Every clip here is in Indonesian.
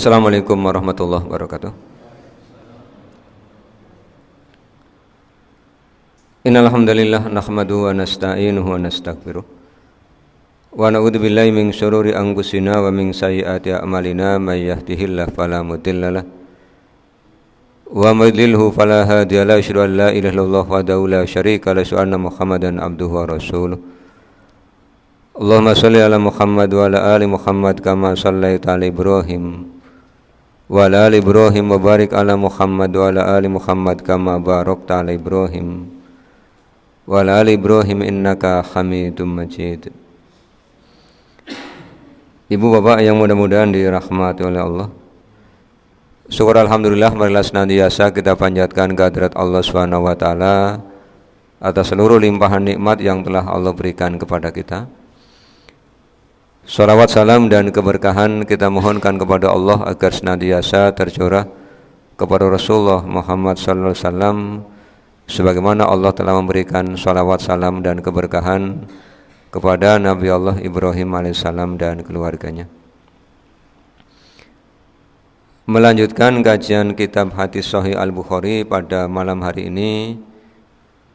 Assalamualaikum warahmatullahi wabarakatuh. Innal hamdalillah nahmaduhu wa nasta'inuhu wa nastaghfiruh. Wa na'udzu billahi min syururi anfusina wa min sayyiati a'malina may yahdihillahu fala mudhillalah wa may yudlilhu fala hadiyalah. Asyhadu an la ilaha illallah wahdahu la syarika lahu wa asyhadu anna Muhammadan abduhu wa rasuluh. Allahumma shalli ala Muhammad wa ala ali Muhammad kama shallaita ala Ibrahim wa ala ali Ibrahim wa barik ala Muhammad wa ala ali Muhammad kama barakta ala Ibrahim wa ala ali Ibrahim innaka Hamidum Majid. Ibu bapak yang mudah-mudahan dirahmati oleh Allah, syukur alhamdulillah marilah senantiasa kita panjatkan kehadirat Allah Subhanahu wa taala atas seluruh limpahan nikmat yang telah Allah berikan kepada kita. Salawat salam dan keberkahan kita mohonkan kepada Allah agar senantiasa tercurah kepada Rasulullah Muhammad sallallahu alaihi wasallam sebagaimana Allah telah memberikan salawat salam dan keberkahan kepada Nabi Allah Ibrahim alaihissalam dan keluarganya. Melanjutkan kajian kitab Hadis Sahih Al-Bukhari pada malam hari ini,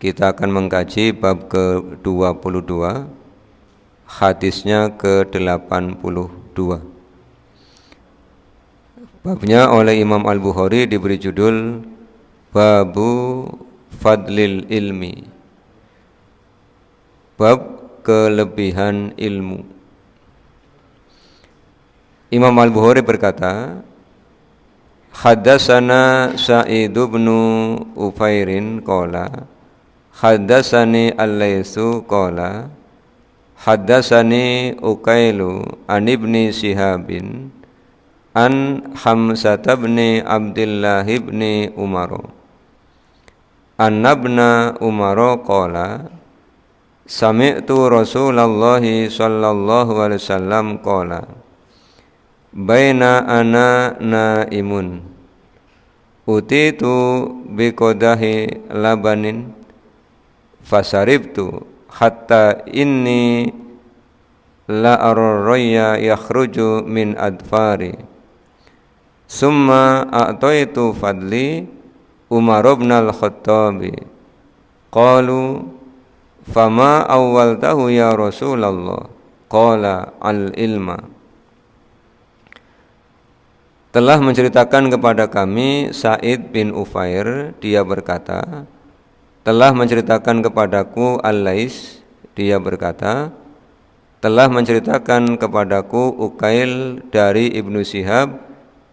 kita akan mengkaji bab ke-22, hadisnya ke-82. Babnya oleh Imam Al-Bukhari diberi judul Babu Fadlil Ilmi, bab kelebihan ilmu. Imam Al-Bukhari berkata, Haddatsana Sa'id bin Ufairin qala haddatsani Al-Laitsu qala haddatsani Uqailu an ibni Shihabin an Hamzah bin Abdullah bin Umar annabna Umar qala sami'tu Rasulullah sallallahu alaihi wasallam qala baina ana naimun utitu biqadahi labanin fasaribtu hatta inni la arraya yakhruju min adfari summa a'taitu fadli Umar ibn al-Khattabi qalu fama awwaltahu ya Rasulullah qala al-ilma. Telah menceritakan kepada kami Sa'id bin Ufair, dia berkata, telah menceritakan kepadaku Al-Lais, dia berkata, telah menceritakan kepadaku Uqail dari Ibnu Shihab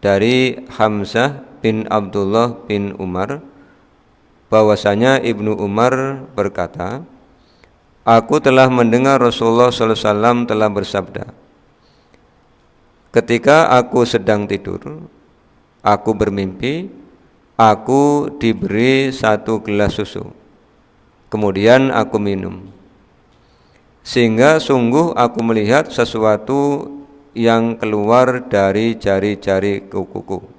dari Hamzah bin Abdullah bin Umar bahwasanya Ibnu Umar berkata, aku telah mendengar Rasulullah SAW telah bersabda, ketika aku sedang tidur, aku bermimpi, aku diberi satu gelas susu, kemudian aku minum, sehingga sungguh aku melihat sesuatu yang keluar dari jari-jari kukuku.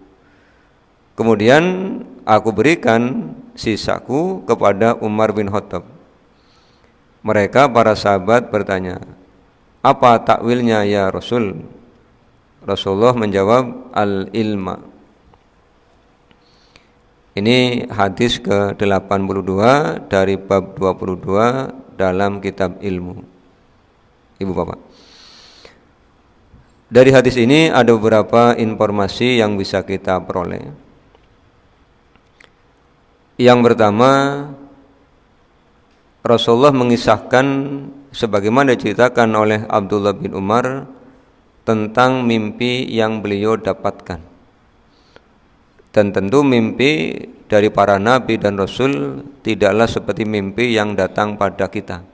Kemudian aku berikan sisaku kepada Umar bin Khattab. Mereka para sahabat bertanya, apa takwilnya ya Rasul? Rasulullah menjawab, al-ilma. Ini hadis ke-82 dari bab 22 dalam kitab ilmu. Ibu bapak, dari hadis ini ada beberapa informasi yang bisa kita peroleh. Yang pertama, Rasulullah mengisahkan sebagaimana diceritakan oleh Abdullah bin Umar tentang mimpi yang beliau dapatkan. Dan tentu mimpi dari para nabi dan rasul tidaklah seperti mimpi yang datang pada kita.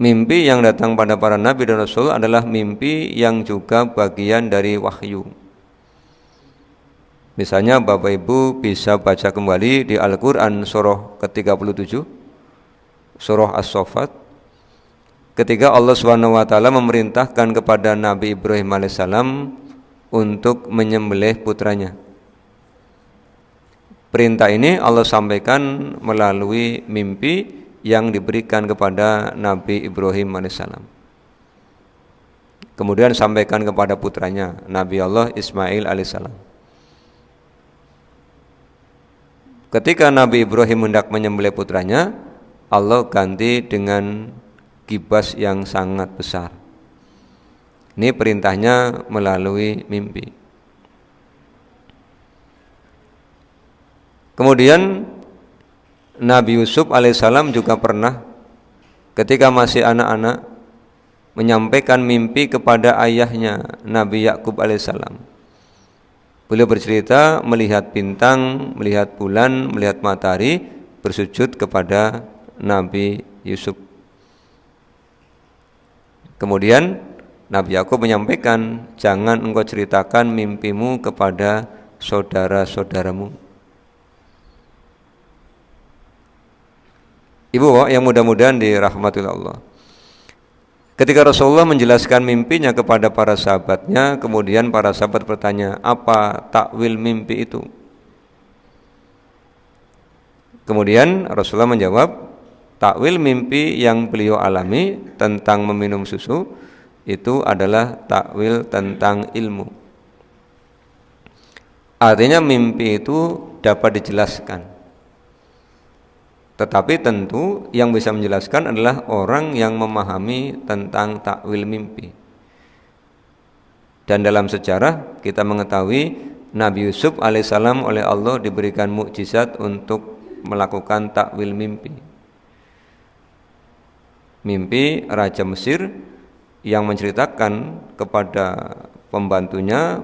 Mimpi yang datang pada para nabi dan rasul adalah mimpi yang juga bagian dari wahyu. Misalnya Bapak Ibu bisa baca kembali di Al-Quran surah ke-37, surah As-Saffat, ketika Allah SWT memerintahkan kepada Nabi Ibrahim alaihissalam untuk menyembelih putranya. Perintah ini Allah sampaikan melalui mimpi yang diberikan kepada Nabi Ibrahim alaihissalam. Kemudian sampaikan kepada putranya Nabi Allah Ismail alaihissalam. Ketika Nabi Ibrahim hendak menyembelih putranya, Allah ganti dengan kibas yang sangat besar. Ini perintahnya melalui mimpi. Kemudian Nabi Yusuf alaihissalam juga pernah ketika masih anak-anak menyampaikan mimpi kepada ayahnya Nabi Yakub alaihissalam. Beliau bercerita melihat bintang, melihat bulan, melihat matahari bersujud kepada Nabi Yusuf. Kemudian Nabi Yakub menyampaikan, jangan engkau ceritakan mimpimu kepada saudara-saudaramu. Ibu yang mudah-mudahan dirahmati Allah. Ketika Rasulullah menjelaskan mimpinya kepada para sahabatnya, kemudian para sahabat bertanya, apa takwil mimpi itu? Kemudian Rasulullah menjawab, takwil mimpi yang beliau alami tentang meminum susu itu adalah takwil tentang ilmu. Artinya mimpi itu dapat dijelaskan. Tetapi tentu yang bisa menjelaskan adalah orang yang memahami tentang takwil mimpi. Dan dalam sejarah kita mengetahui Nabi Yusuf alaihissalam oleh Allah diberikan mukjizat untuk melakukan takwil mimpi. Mimpi Raja Mesir yang menceritakan kepada pembantunya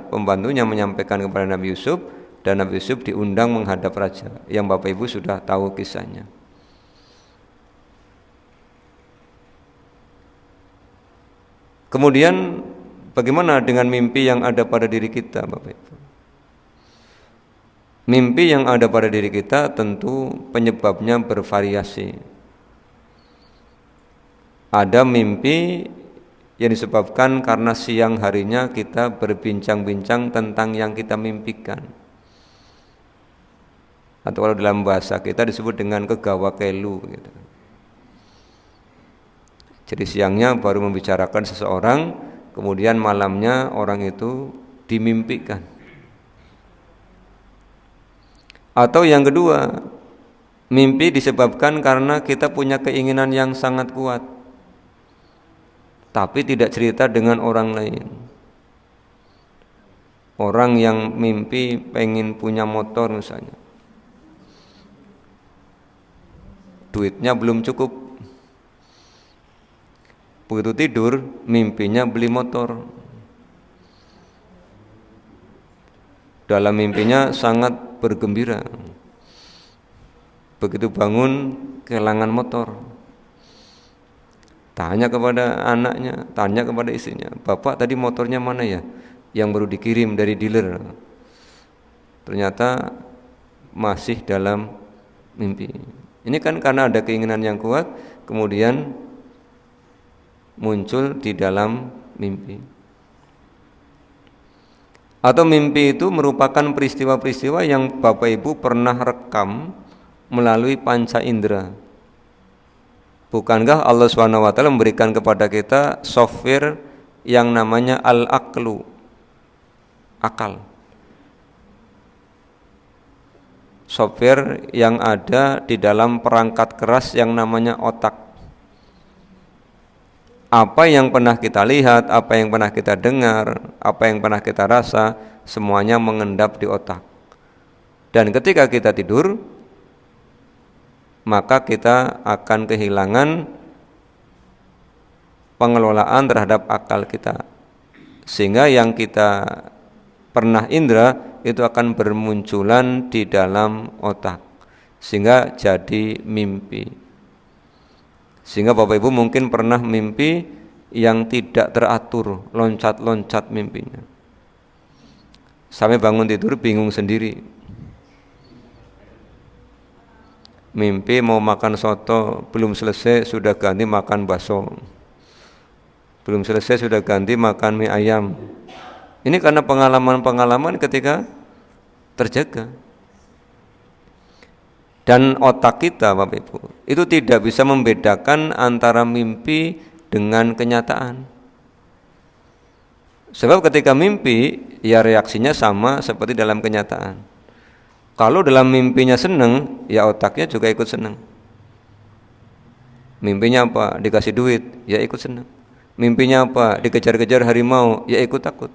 menyampaikan kepada Nabi Yusuf, dan Nabi Yusuf diundang menghadap raja, yang Bapak Ibu sudah tahu kisahnya. Kemudian bagaimana dengan mimpi yang ada pada diri kita, Bapak Ibu? Mimpi yang ada pada diri kita tentu penyebabnya bervariasi. Ada mimpi yang disebabkan karena siang harinya kita berbincang-bincang tentang yang kita mimpikan. Atau kalau dalam bahasa kita disebut dengan kegawa kelu gitu. Jadi siangnya baru membicarakan seseorang, kemudian malamnya orang itu dimimpikan. Atau yang kedua, mimpi disebabkan karena kita punya keinginan yang sangat kuat, tapi tidak cerita dengan orang lain. Orang yang mimpi pengen punya motor misalnya, duitnya belum cukup. Begitu tidur, mimpinya beli motor. Dalam mimpinya sangat bergembira. Begitu bangun, kehilangan motor. Tanya kepada anaknya, tanya kepada istrinya, Bapak tadi motornya mana ya? Yang baru dikirim dari dealer. Ternyata masih dalam mimpi. Ini kan karena ada keinginan yang kuat, kemudian muncul di dalam mimpi. Atau mimpi itu merupakan peristiwa-peristiwa yang Bapak Ibu pernah rekam melalui panca indera. Bukankah Allah SWT memberikan kepada kita software yang namanya al-aqlu, akal. Software yang ada di dalam perangkat keras yang namanya otak. Apa yang pernah kita lihat, apa yang pernah kita dengar, apa yang pernah kita rasa, semuanya mengendap di otak. Dan ketika kita tidur, maka kita akan kehilangan pengelolaan terhadap akal kita. Sehingga yang kita pernah indra itu akan bermunculan di dalam otak. Sehingga jadi mimpi. Sehingga Bapak Ibu mungkin pernah mimpi yang tidak teratur, loncat-loncat mimpinya. Sampai bangun tidur bingung sendiri. Mimpi mau makan soto, belum selesai sudah ganti makan bakso. Belum selesai sudah ganti makan mie ayam. Ini karena pengalaman-pengalaman ketika terjaga. Dan otak kita, Bapak Ibu, itu tidak bisa membedakan antara mimpi dengan kenyataan. Sebab ketika mimpi, ya reaksinya sama seperti dalam kenyataan. Kalau dalam mimpinya seneng, ya otaknya juga ikut seneng. Mimpinya apa? Dikasih duit, ya ikut seneng. Mimpinya apa? Dikejar-kejar harimau, ya ikut takut.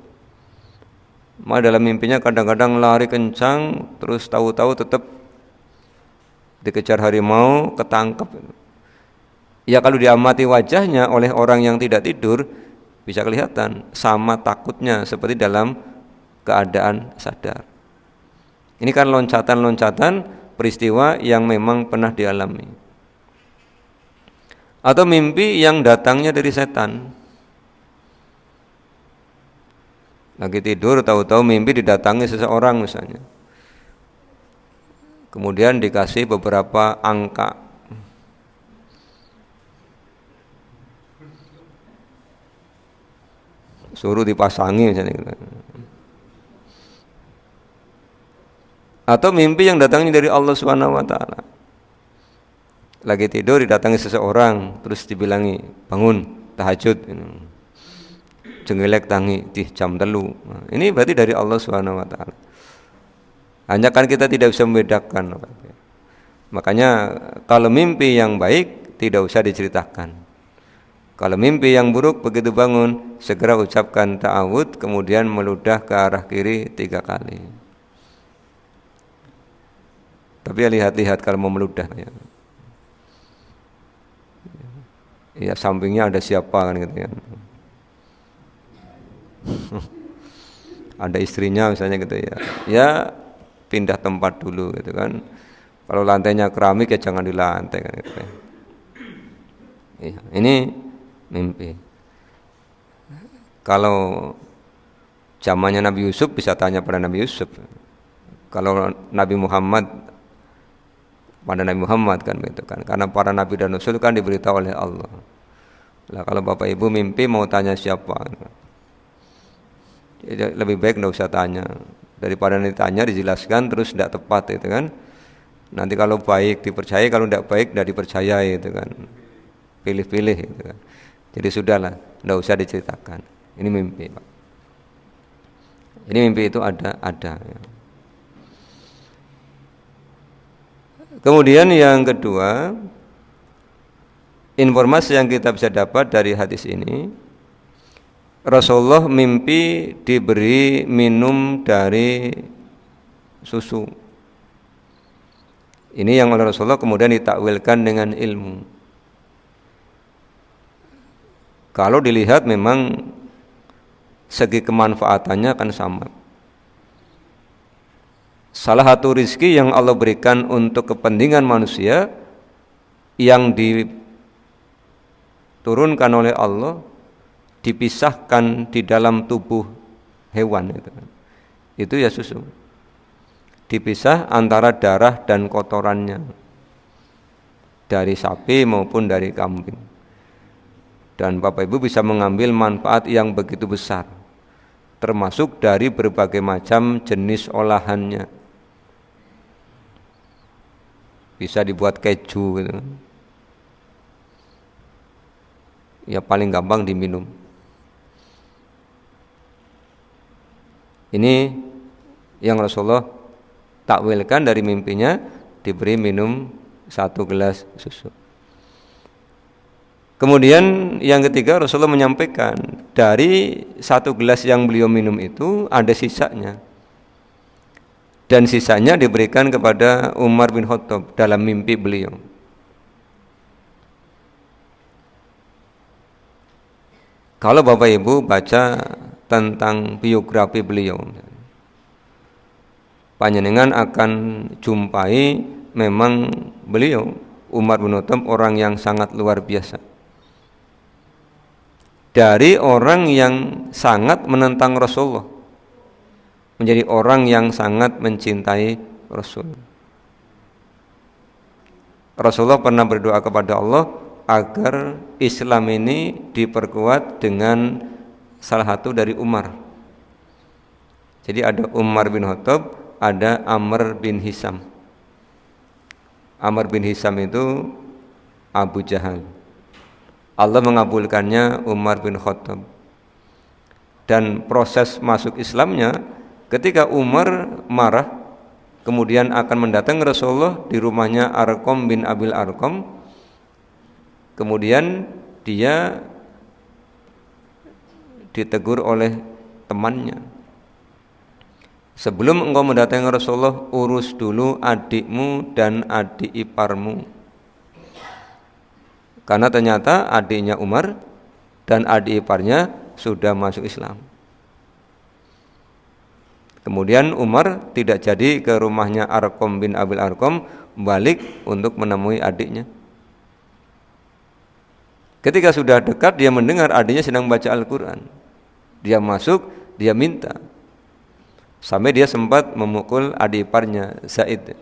Malah dalam mimpinya kadang-kadang lari kencang, terus tahu-tahu tetap dikejar harimau, ketangkep. Ya kalau diamati wajahnya oleh orang yang tidak tidur, bisa kelihatan sama takutnya seperti dalam keadaan sadar. Ini kan loncatan-loncatan peristiwa yang memang pernah dialami. Atau mimpi yang datangnya dari setan. Lagi tidur tahu-tahu mimpi didatangi seseorang misalnya. Kemudian dikasih beberapa angka. Suruh dipasangi misalnya gitu. Atau mimpi yang datangnya dari Allah Subhanahu wa taala. Lagi tidur didatangi seseorang terus dibilangi, "Bangun, tahajud." Jengelek tangi di jam 3. Nah, ini berarti dari Allah Subhanahu wa taala. Hanya kan kita tidak bisa membedakan. Makanya kalau mimpi yang baik tidak usah diceritakan. Kalau mimpi yang buruk begitu bangun segera ucapkan ta'awud, kemudian meludah ke arah kiri 3 kali. Tapi ya lihat-lihat kalau mau meludah ya. Ya sampingnya ada siapa kan gitu ya. Ada istrinya misalnya gitu ya. Ya pindah tempat dulu gitu kan. Kalau lantainya keramik ya jangan di lantai kan gitu ya. Ya, ini mimpi. Kalau zamannya Nabi Yusuf bisa tanya pada Nabi Yusuf. Kalau Nabi Muhammad pada Nabi Muhammad kan gitu kan. Karena para nabi dan rasul kan diberitahu oleh Allah. Lah kalau Bapak Ibu mimpi mau tanya siapa? Jadi lebih baik enggak usah tanya. Daripada ditanya dijelaskan terus tidak tepat itu kan. Nanti kalau baik dipercaya, kalau tidak baik tidak dipercaya itu kan. Pilih-pilih gitu kan. Jadi sudahlah, tidak usah diceritakan. Ini mimpi, Pak. Ini mimpi itu ada. Ya. Kemudian yang kedua, informasi yang kita bisa dapat dari hadis ini, Rasulullah mimpi diberi minum dari susu. Ini yang oleh Rasulullah kemudian ditakwilkan dengan ilmu. Kalau dilihat memang segi kemanfaatannya akan sama. Salah satu rizki yang Allah berikan untuk kepentingan manusia yang diturunkan oleh Allah dipisahkan di dalam tubuh hewan itu ya susu. Dipisah antara darah dan kotorannya dari sapi maupun dari kambing. Dan Bapak Ibu bisa mengambil manfaat yang begitu besar, termasuk dari berbagai macam jenis olahannya. Bisa dibuat keju gitu. Ya paling gampang diminum. Ini yang Rasulullah takwilkan dari mimpinya, diberi minum 1 gelas susu. Kemudian yang ketiga Rasulullah menyampaikan dari 1 gelas yang beliau minum itu ada sisanya. Dan sisanya diberikan kepada Umar bin Khattab dalam mimpi beliau. Kalau Bapak Ibu baca tentang biografi beliau, panjenengan akan jumpai memang beliau Umar bin Khattab orang yang sangat luar biasa. Dari orang yang sangat menentang Rasulullah menjadi orang yang sangat mencintai Rasul. Rasulullah pernah berdoa kepada Allah agar Islam ini diperkuat dengan salah satu dari Umar. Jadi ada Umar bin Khattab, ada Amr bin Hisam. Amr bin Hisam itu Abu Jahal. Allah mengabulkannya Umar bin Khattab. Dan proses masuk Islamnya ketika Umar marah kemudian akan mendatangi Rasulullah di rumahnya Arqam bin Abil Arqam, kemudian dia ditegur oleh temannya, sebelum engkau mendatangi Rasulullah, urus dulu adikmu dan adik iparmu. Karena ternyata adiknya Umar dan adik iparnya sudah masuk Islam. Kemudian Umar tidak jadi ke rumahnya Arqam bin Abil Arqam, balik untuk menemui adiknya. Ketika sudah dekat, dia mendengar adiknya sedang baca Al-Quran. Dia masuk, dia minta. Sampai dia sempat memukul adik iparnya, Zaid.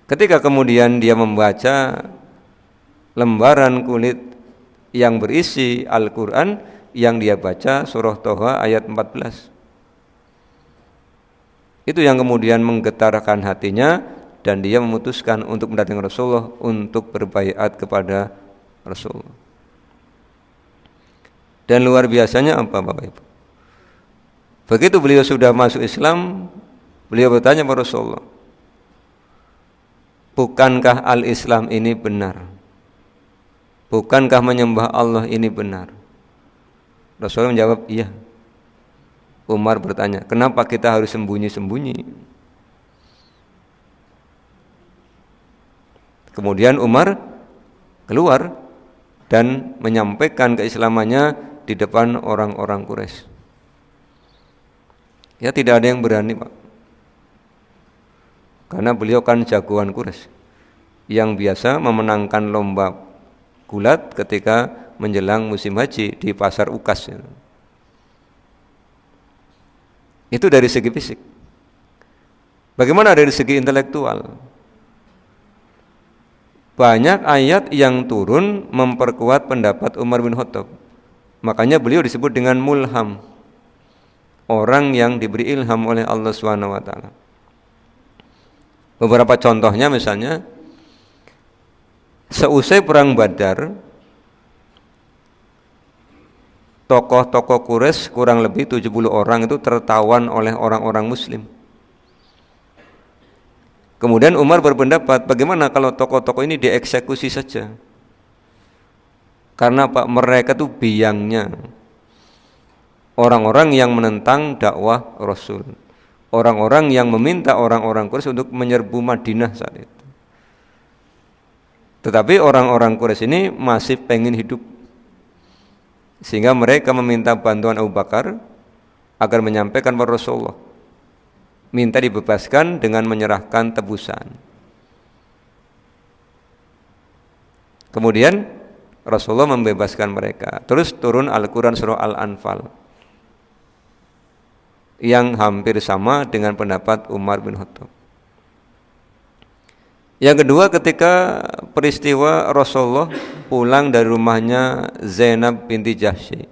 Ketika kemudian dia membaca lembaran kulit yang berisi Al-Quran, yang dia baca surah Toha ayat 14. Itu yang kemudian menggetarkan hatinya, dan dia memutuskan untuk mendatangi Rasulullah untuk berbaiat kepada Rasulullah. Dan luar biasanya apa Bapak Ibu? Begitu beliau sudah masuk Islam, beliau bertanya kepada Rasulullah, bukankah al-Islam ini benar? Bukankah menyembah Allah ini benar? Rasulullah menjawab, iya. Umar bertanya, kenapa kita harus sembunyi-sembunyi? Kemudian Umar keluar dan menyampaikan keislamannya di depan orang-orang Quraisy. Ya, tidak ada yang berani, Pak. Karena beliau kan jagoan Quraisy yang biasa memenangkan lomba gulat ketika menjelang musim haji di pasar Ukas. Itu dari segi fisik. Bagaimana dari segi intelektual? Banyak ayat yang turun memperkuat pendapat Umar bin Khattab. Makanya beliau disebut dengan mulham, orang yang diberi ilham oleh Allah SWT. Beberapa contohnya misalnya, seusai perang Badar, tokoh-tokoh Quraisy kurang lebih 70 orang itu tertawan oleh orang-orang Muslim. Kemudian Umar berpendapat, bagaimana kalau tokoh-tokoh ini dieksekusi saja? Karena Pak, mereka itu biangnya orang-orang yang menentang dakwah Rasul, orang-orang yang meminta orang-orang Quraisy untuk menyerbu Madinah saat itu. Tetapi orang-orang Quraisy ini masih pengen hidup, sehingga mereka meminta bantuan Abu Bakar agar menyampaikan kepada Rasulullah, minta dibebaskan dengan menyerahkan tebusan. Kemudian Rasulullah membebaskan mereka. Terus turun Al-Quran surah Al-Anfal yang hampir sama dengan pendapat Umar bin Khattab. Yang kedua, ketika peristiwa Rasulullah pulang dari rumahnya Zainab binti Jahsy,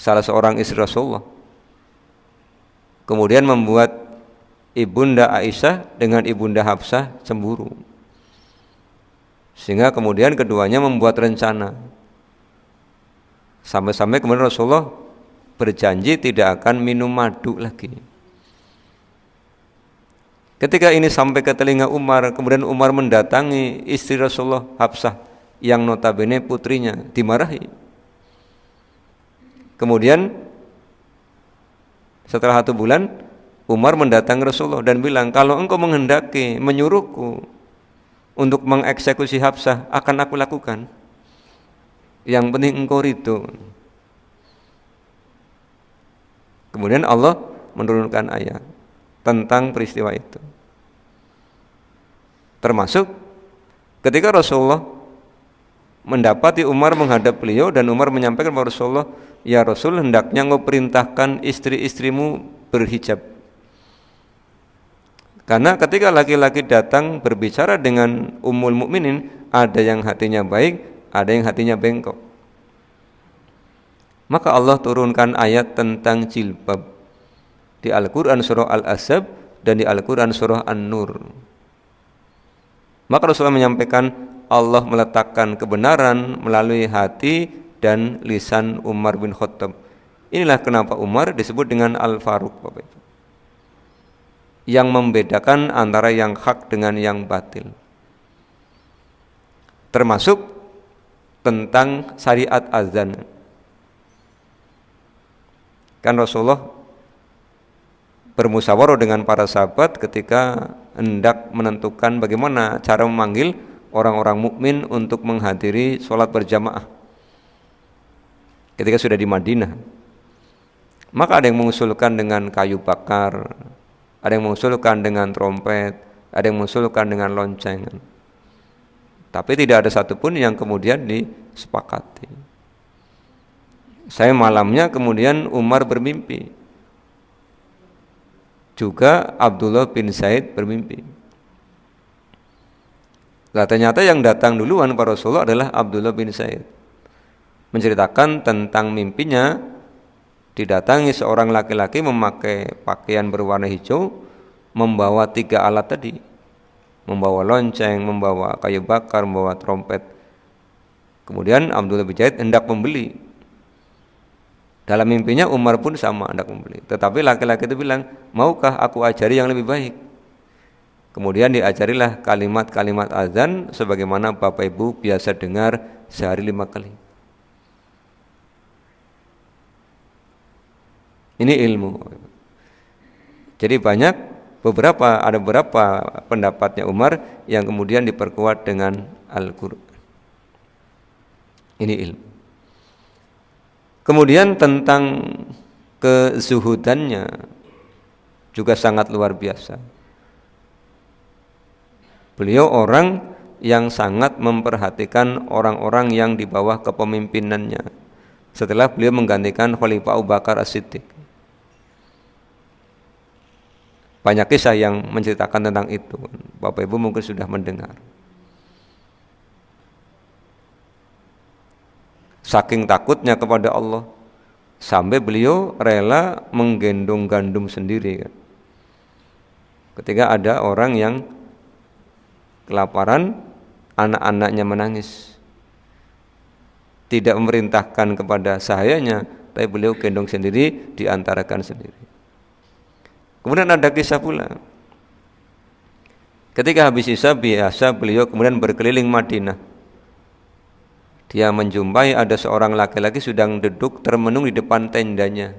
salah seorang istri Rasulullah, kemudian membuat ibunda Aisyah dengan ibunda Hafsah cemburu, sehingga kemudian keduanya membuat rencana. Sampai-sampai kemudian Rasulullah berjanji tidak akan minum madu lagi. Ketika ini sampai ke telinga Umar, kemudian Umar mendatangi istri Rasulullah, Hafsah, yang notabene putrinya, dimarahi. Kemudian setelah 1 bulan, Umar mendatangi Rasulullah dan bilang, kalau engkau menghendaki menyuruhku untuk mengeksekusi Hafsah, akan aku lakukan. Yang penting engkau ridho. Kemudian Allah menurunkan ayat tentang peristiwa itu. Termasuk ketika Rasulullah mendapati Umar menghadap beliau, dan Umar menyampaikan kepada Rasulullah, ya Rasul, hendaknya engkau perintahkan istri-istrimu berhijab. Karena ketika laki-laki datang berbicara dengan Ummul Mukminin, ada yang hatinya baik, ada yang hatinya bengkok. Maka Allah turunkan ayat tentang jilbab di Al-Quran surah Al-Ahzab dan di Al-Quran surah An-Nur. Maka Rasulullah menyampaikan, Allah meletakkan kebenaran melalui hati dan lisan Umar bin Khattab. Inilah kenapa Umar disebut dengan Al-Faruq, Bapak Ibu, yang membedakan antara yang hak dengan yang batil. Termasuk tentang syariat azan. Kan Rasulullah bermusyawarah dengan para sahabat ketika hendak menentukan bagaimana cara memanggil orang-orang mukmin untuk menghadiri sholat berjamaah ketika sudah di Madinah. Maka ada yang mengusulkan dengan kayu bakar, ada yang mengusulkan dengan trompet, ada yang mengusulkan dengan lonceng. Tapi tidak ada satupun yang kemudian disepakati. Saya malamnya kemudian Umar bermimpi, juga Abdullah bin Zaid bermimpi. Nah, ternyata yang datang duluan para Rasulullah adalah Abdullah bin Zaid, menceritakan tentang mimpinya didatangi seorang laki-laki memakai pakaian berwarna hijau, membawa 3 alat tadi, membawa lonceng, membawa kayu bakar, membawa trompet. Kemudian Abdullah bin Zaid hendak membeli. Dalam mimpinya Umar pun sama hendak membeli. Tetapi laki-laki itu bilang, maukah aku ajari yang lebih baik? Kemudian diajarilah kalimat-kalimat azan sebagaimana Bapak Ibu biasa dengar sehari 5 kali. Ini ilmu. Jadi ada beberapa pendapatnya Umar yang kemudian diperkuat dengan Al-Qur'an. Ini ilmu. Kemudian tentang kezuhudannya juga sangat luar biasa. Beliau orang yang sangat memperhatikan orang-orang yang di bawah kepemimpinannya setelah beliau menggantikan Khalifah Abu Bakar As-Siddiq. Banyak kisah yang menceritakan tentang itu. Bapak Ibu mungkin sudah mendengar. Saking takutnya kepada Allah, sampai beliau rela menggendong gandum sendiri kan. Ketika ada orang yang kelaparan, anak-anaknya menangis, tidak memerintahkan kepada sahayanya, tapi beliau gendong sendiri, diantarakan sendiri. Kemudian ada kisah pula, ketika habis isya biasa beliau kemudian berkeliling Madinah. Dia menjumpai ada seorang laki-laki sedang duduk termenung di depan tendanya.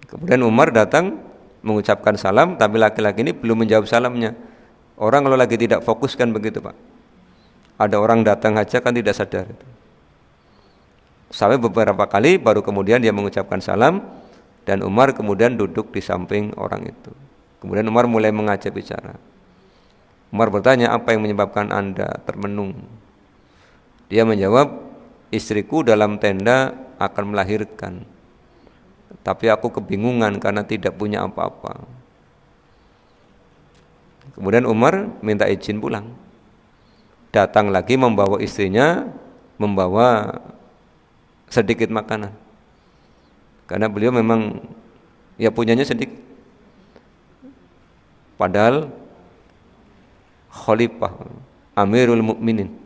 Kemudian Umar datang mengucapkan salam, tapi laki-laki ini belum menjawab salamnya. Orang kalau lagi tidak fokus kan begitu, Pak. Ada orang datang aja kan tidak sadar. Sampai beberapa kali baru kemudian dia mengucapkan salam, dan Umar kemudian duduk di samping orang itu. Kemudian Umar mulai mengajak bicara. Umar bertanya, apa yang menyebabkan Anda termenung? Dia menjawab, istriku dalam tenda akan melahirkan, tapi aku kebingungan karena tidak punya apa-apa. Kemudian Umar minta izin pulang. Datang lagi membawa istrinya, membawa sedikit makanan. Karena beliau memang ya punyanya sedikit. Padahal Khalifah, Amirul Mukminin.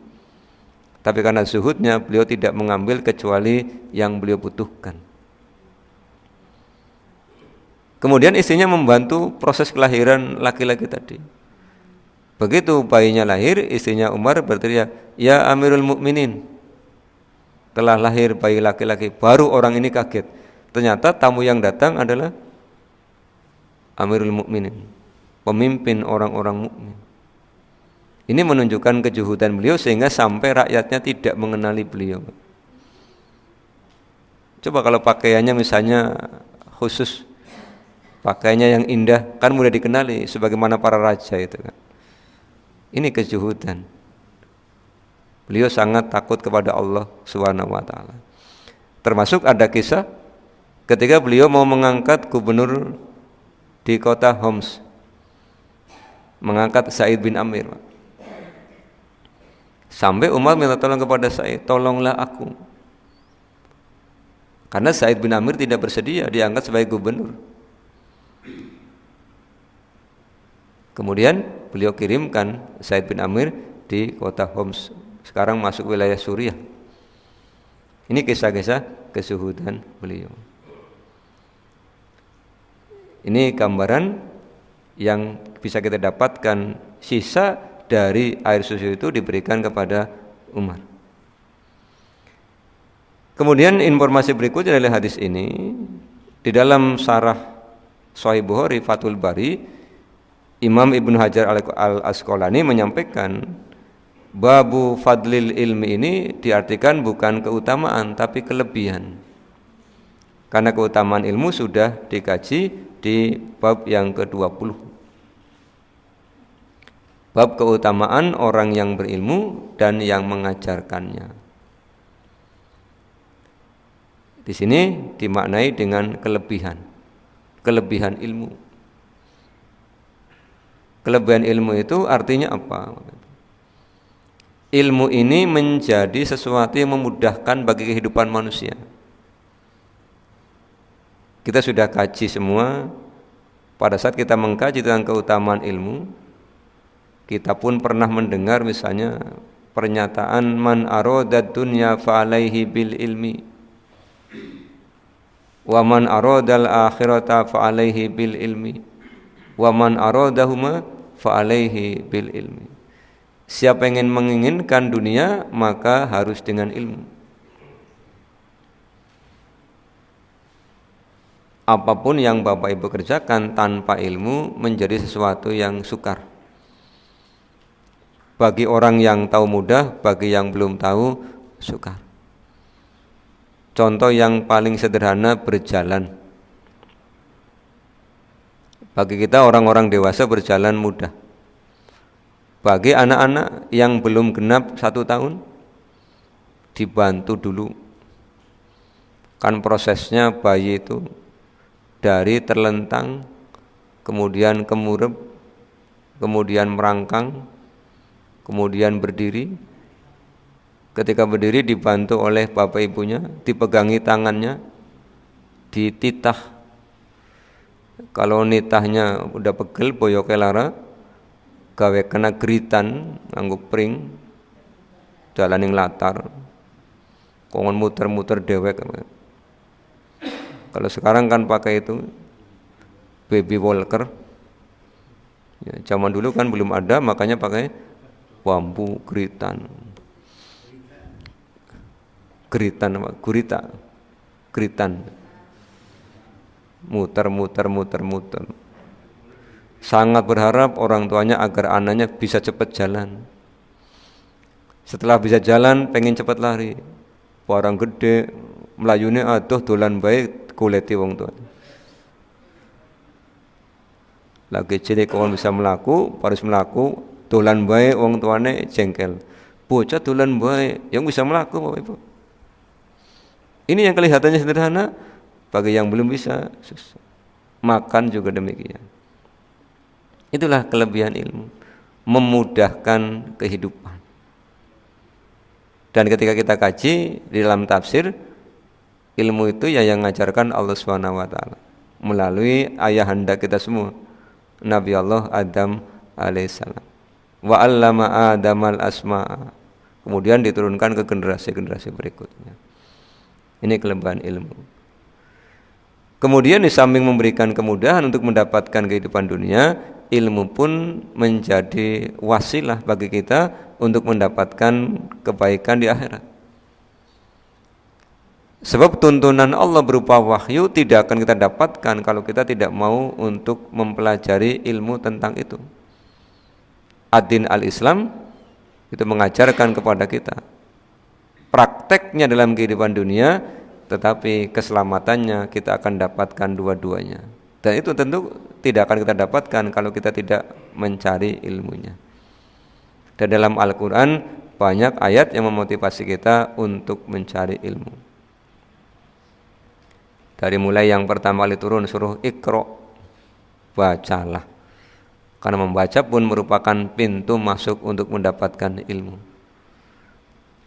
Tapi karena zuhudnya beliau tidak mengambil kecuali yang beliau butuhkan. Kemudian istrinya membantu proses kelahiran laki-laki tadi. Begitu bayinya lahir, istrinya Umar berteriak, "Ya Amirul Mukminin, telah lahir bayi laki-laki." Baru orang ini kaget. Ternyata tamu yang datang adalah Amirul Mukminin, pemimpin orang-orang mukmin. Ini menunjukkan kejuhudan beliau sehingga sampai rakyatnya tidak mengenali beliau. Coba kalau pakaiannya misalnya khusus, pakaiannya yang indah, kan mudah dikenali sebagaimana para raja itu kan. Ini kejuhudan. Beliau sangat takut kepada Allah Subhanahu wa taala. Termasuk ada kisah ketika beliau mau mengangkat gubernur di kota Homs, mengangkat Sa'id bin Amir. Sampai Umar minta tolong kepada Sa'id, tolonglah aku. Karena Sa'id bin Amir tidak bersedia diangkat sebagai gubernur. Kemudian beliau kirimkan Sa'id bin Amir di kota Homs, sekarang masuk wilayah Suriah. Ini kisah-kisah kesuhudan beliau. Ini gambaran yang bisa kita dapatkan, sisa dari air susu itu diberikan kepada Umar. Kemudian informasi berikutnya dari hadis ini, di dalam syarah Sahih Bukhari Fathul Bari, Imam Ibnu Hajar Al-Asqalani menyampaikan babu fadlil ilmi ini diartikan bukan keutamaan tapi kelebihan. Karena keutamaan ilmu sudah dikaji di bab yang ke-20. Bab keutamaan orang yang berilmu dan yang mengajarkannya. Di sini dimaknai dengan kelebihan. Kelebihan ilmu. Kelebihan ilmu itu artinya apa? Ilmu ini menjadi sesuatu yang memudahkan bagi kehidupan manusia. Kita sudah kaji semua. Pada saat kita mengkaji tentang keutamaan ilmu, kita pun pernah mendengar misalnya pernyataan man aradad dunya fa alaihi bil ilmi wa man aradal akhirata fa alaihi bil ilmi wa man aradahuma fa alaihi bil ilmi. Siapa yang menginginkan dunia maka harus dengan ilmu. Apapun yang Bapak Ibu kerjakan tanpa ilmu menjadi sesuatu yang sukar. Bagi orang yang tahu mudah, bagi yang belum tahu sukar. Contoh yang paling sederhana berjalan. Bagi kita orang-orang dewasa berjalan mudah. Bagi anak-anak yang belum genap 1 tahun, dibantu dulu. Kan prosesnya bayi itu dari terlentang, kemudian kemurep, kemudian merangkang, kemudian berdiri. Ketika berdiri dibantu oleh bapak ibunya, dipegangi tangannya, dititah. Kalau nitahnya udah pegel, boyoke lara, gawe kena geritan, nganggo pring, jalan yang latar, kongon muter-muter dewek. Kalau sekarang kan pakai itu baby walker. Ya, zaman dulu kan belum ada, makanya pakai bambu geritan. Geritan apa? Gurita. Geritan. Muter. Sangat berharap orang tuanya agar anaknya bisa cepat jalan. Setelah bisa jalan, pengen cepat lari. Orang gede melayune aduh dolan baik kuleti wong tua. Lagi cilik kon bisa melaku, harus melaku, dolan bae wong tuane jengkel. Bocah dolan bae, yang bisa melaku Bapak Ibu. Ini yang kelihatannya sederhana, bagi yang belum bisa susah. Makan juga demikian. Itulah kelebihan ilmu, memudahkan kehidupan. Dan ketika kita kaji di dalam tafsir, ilmu itu ya yang mengajarkan Allah Subhanahu wa taala melalui ayahanda kita semua, Nabi Allah Adam alaihissalam. Wa 'allama Adamal asma'a. Kemudian diturunkan ke generasi-generasi berikutnya. Ini kelebihan ilmu. Kemudian di samping memberikan kemudahan untuk mendapatkan kehidupan dunia, ilmu pun menjadi wasilah bagi kita untuk mendapatkan kebaikan di akhirat. Sebab tuntunan Allah berupa wahyu tidak akan kita dapatkan kalau kita tidak mau untuk mempelajari ilmu tentang itu. Ad-din al-Islam itu mengajarkan kepada kita prakteknya dalam kehidupan dunia, tetapi keselamatannya kita akan dapatkan dua-duanya. Dan itu tentu tidak akan kita dapatkan kalau kita tidak mencari ilmunya. Dan dalam Al-Quran banyak ayat yang memotivasi kita untuk mencari ilmu. Dari mulai yang pertama kali turun suruh Iqra, bacalah. Karena membaca pun merupakan pintu masuk untuk mendapatkan ilmu.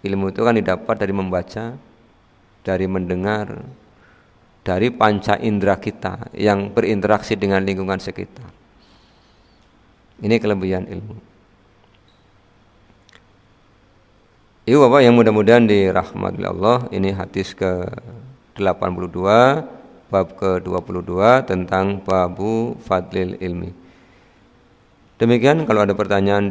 Ilmu itu kan didapat dari membaca, dari mendengar, dari panca indera kita yang berinteraksi dengan lingkungan sekitar. Ini kelebihan ilmu. Ibu Bapak yang mudah-mudahan dirahmati Allah, ini hadis ke-82 bab ke-22 tentang babu fadlil ilmi. Demikian, kalau ada pertanyaan